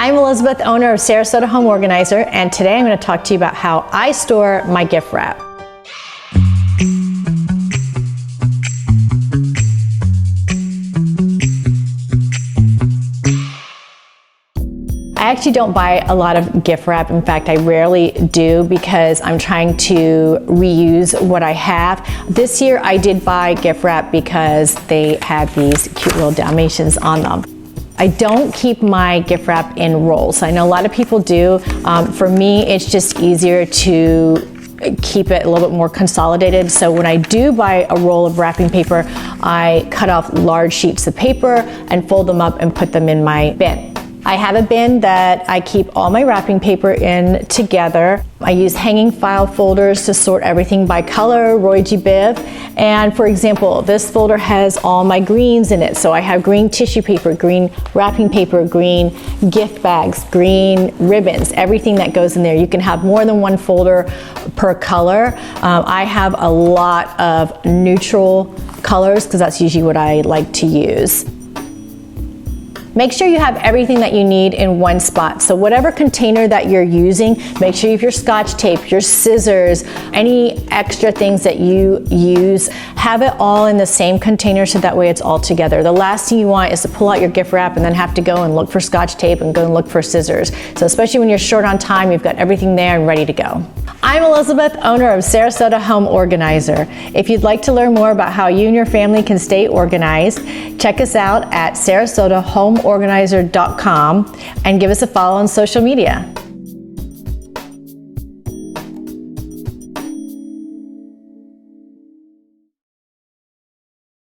I'm Elizabeth, owner of Sarasota Home Organizer, and today I'm going to talk to you about how I store my gift wrap. I actually don't buy a lot of gift wrap. In fact, I rarely do because I'm trying to reuse what I have. This year I did buy gift wrap because they had these cute little Dalmatians on them. I don't keep my gift wrap in rolls. I know a lot of people do. For me, it's just easier to keep it a little bit more consolidated. So when I do buy a roll of wrapping paper, I cut off large sheets of paper and fold them up and put them in my bin. I have a bin that I keep all my wrapping paper in together. I use hanging file folders to sort everything by color, Roy G. Biv. And for example, this folder has all my greens in it. So I have green tissue paper, green wrapping paper, green gift bags, green ribbons, everything that goes in there. You can have more than one folder per color. I have a lot of neutral colors because that's usually what I like to use. Make sure you have everything that you need in one spot. So whatever container that you're using, make sure you have your Scotch tape, your scissors, any extra things that you use, have it all in the same container so that way it's all together. The last thing you want is to pull out your gift wrap and then have to go and look for Scotch tape and go and look for scissors. So especially when you're short on time, you've got everything there and ready to go. I'm Elizabeth, owner of Sarasota Home Organizer. If you'd like to learn more about how you and your family can stay organized, check us out at sarasotahomeorganizer.com and give us a follow on social media.